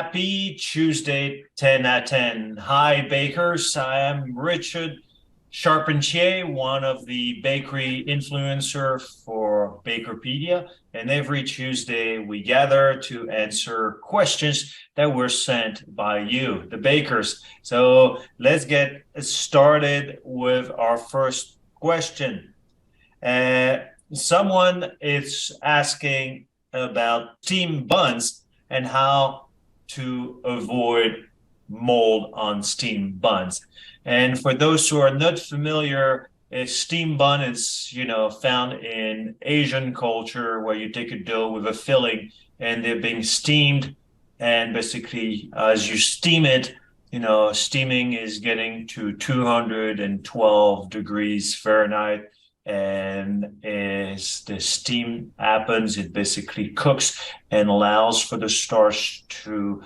Happy Tuesday, 10 at 10. Hi, bakers. I am Richard Charpentier, one of the bakery influencer for BAKERpedia. And every Tuesday, we gather to answer questions that were sent by you, the bakers. So let's get started with our first question. Uh, Someone is asking about steamed buns and how to avoid mold on steamed buns. And for those who are not familiar, a steamed bun is, found in Asian culture where you take a dough with a filling and they're being steamed. And basically, as you steam it, steaming is getting to 212 degrees Fahrenheit. And as the steam happens, it basically cooks and allows for the starch to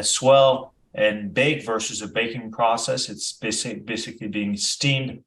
swell and bake versus a baking process. It's basically being steamed.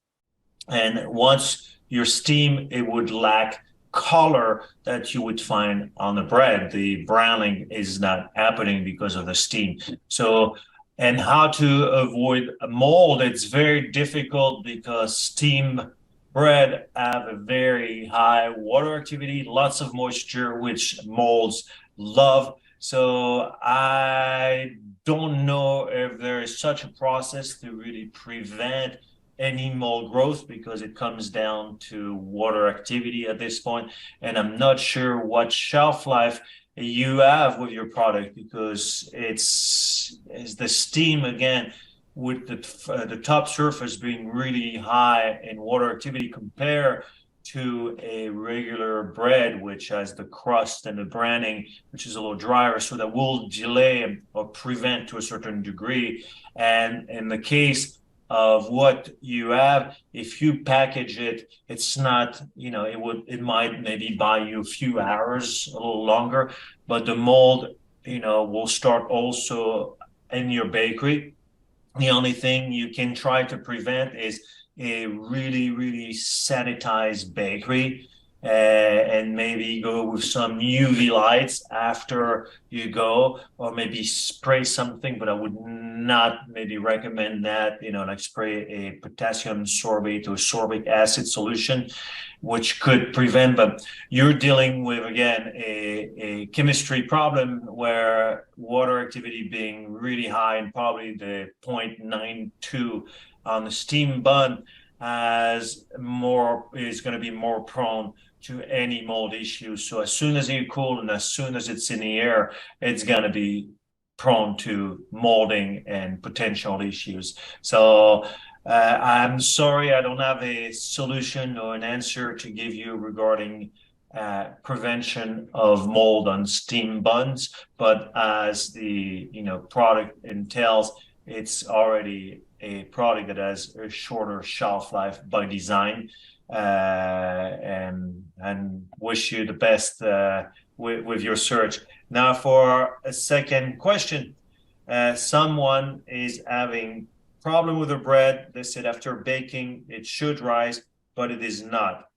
And once you're steamed, it would lack color that you would find on the bread. The browning is not happening because of the steam. So, and how to avoid a mold, it's very difficult because steam bread have a very high water activity, lots of moisture, which molds love. So I don't know if there is such a process to really prevent any mold growth because it comes down to water activity at this point. And I'm not sure what shelf life you have with your product because it's the steam again with the top surface being really high in water activity compared to a regular bread, which has the crust and the branding, which is a little drier, so that will delay or prevent to a certain degree. And in the case of what you have, if you package it, it's not, it might maybe buy you a few hours, a little longer, but the mold, will start also in your bakery. The only thing you can try to prevent is a really, really sanitized bakery and maybe go with some UV lights after you go, or maybe spray something, but I would not maybe recommend that, like spray a potassium sorbate or sorbic acid solution, which could prevent, but you're dealing with, again, a chemistry problem where water activity being really high and probably the 0.92 on the steam bun is going to be more prone to any mold issues. So as soon as you cool and as soon as it's in the air, it's going to be prone to molding and potential issues. So I'm sorry, I don't have a solution or an answer to give you regarding prevention of mold on steam buns, but as the product entails, it's already a product that has a shorter shelf life by design. And wish you the best with your search. Now, for a second question, someone is having problem with the bread. They said after baking it should rise, but it is not.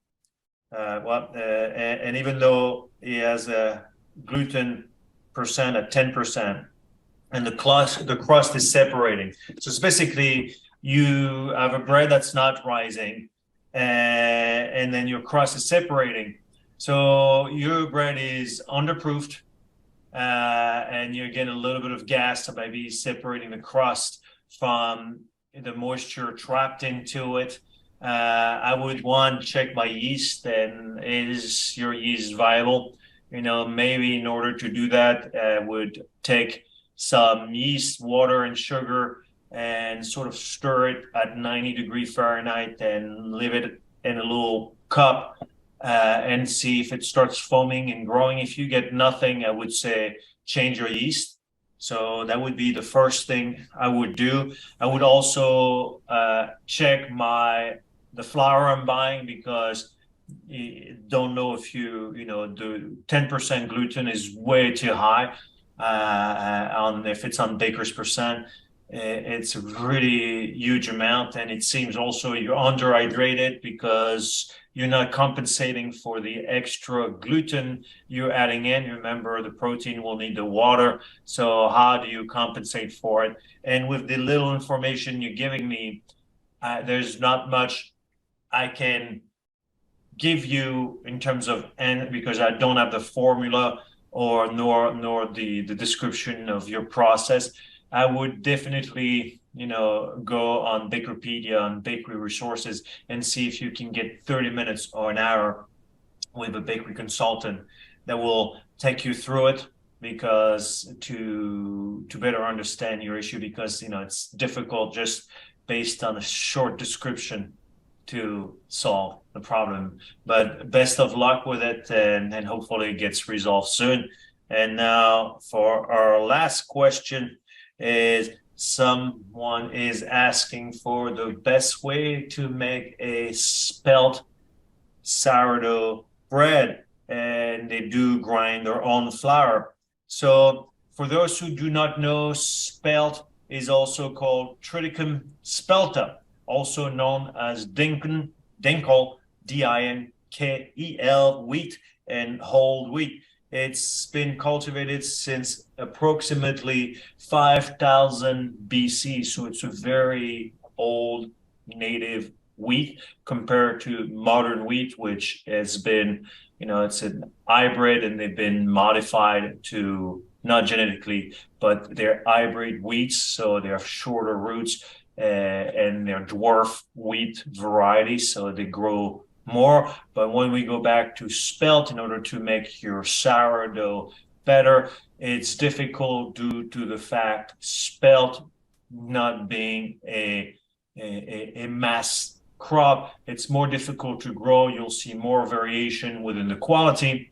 And even though he has a gluten percent at 10%, and the crust is separating. So it's basically you have a bread that's not rising, and then your crust is separating. So your bread is underproofed, and you're getting a little bit of gas, so maybe separating the crust from the moisture trapped into it. I would want to check my yeast, and is your yeast viable? Maybe in order to do that, I would take some yeast, water, and sugar and sort of stir it at 90-degree Fahrenheit and leave it in a little cup and see if it starts foaming and growing. If you get nothing, I would say change your yeast. So that would be the first thing I would do. I would also check the flour I'm buying, because you don't know if the 10% gluten is way too high if it's on baker's percent. It's a really huge amount, and it seems also you're underhydrated because you're not compensating for the extra gluten you're adding in. Remember, the protein will need the water. So how do you compensate for it? And with the little information you're giving me, there's not much I can give you in terms of, and because I don't have the formula or nor the description of your process. I would definitely, go on BAKERpedia, on bakery resources, and see if you can get 30 minutes or an hour with a bakery consultant that will take you through it, because to better understand your issue, because it's difficult just based on a short description to solve the problem. But best of luck with it, and hopefully it gets resolved soon. And now for our last question, is someone is asking for the best way to make a spelt sourdough bread, and they do grind their own flour. So for those who do not know, spelt is also called Triticum spelta, also known as dinkel, Dinkel, wheat and whole wheat. It's been cultivated since approximately 5,000 BC, so it's a very old native wheat compared to modern wheat, which has been, it's an hybrid, and they've been modified to, not genetically, but they're hybrid wheats, so they have shorter roots, and they're dwarf wheat varieties, so they grow more. But when we go back to spelt, in order to make your sourdough better, it's difficult due to the fact spelt not being a mass crop. It's more difficult to grow. You'll see more variation within the quality.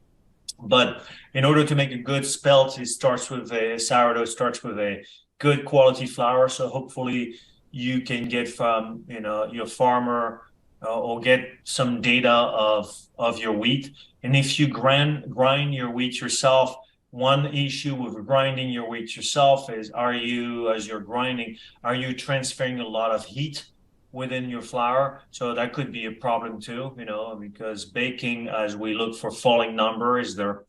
But in order to make a good spelt, it starts with a sourdough, starts with a good quality flour. So hopefully you can get from your farmer, or get some data of your wheat. And if you grind your wheat yourself, one issue with grinding your wheat yourself is, as you're grinding, are you transferring a lot of heat within your flour? So that could be a problem too, because baking, as we look for falling number, is there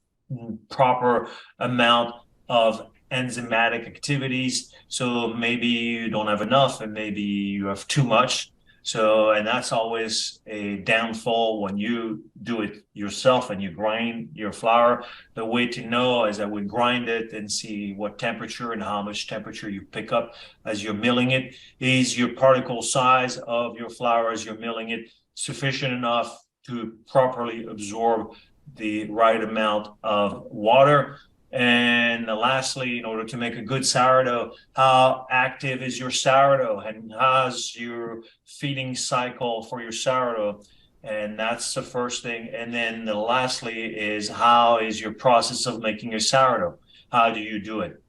proper amount of enzymatic activities. So maybe you don't have enough, and maybe you have too much. So, and that's always a downfall when you do it yourself and you grind your flour. The way to know is I would grind it and see what temperature and how much temperature you pick up as you're milling it. Is your particle size of your flour as you're milling it sufficient enough to properly absorb the right amount of water? And lastly, in order to make a good sourdough, how active is your sourdough, and how's your feeding cycle for your sourdough? And that's the first thing. And then lastly is, how is your process of making your sourdough? How do you do it?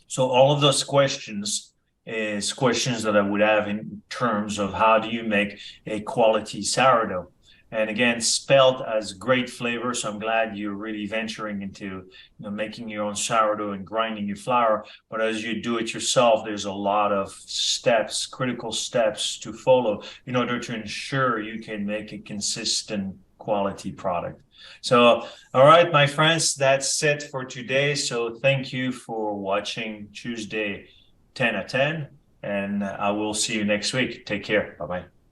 So all of those questions is questions that I would have in terms of how do you make a quality sourdough. And again, spelt has great flavor, so I'm glad you're really venturing into making your own sourdough and grinding your flour. But as you do it yourself, there's a lot of steps, critical steps to follow in order to ensure you can make a consistent quality product. So, all right, my friends, that's it for today. So thank you for watching Tuesday 10 at 10, and I will see you next week. Take care. Bye-bye.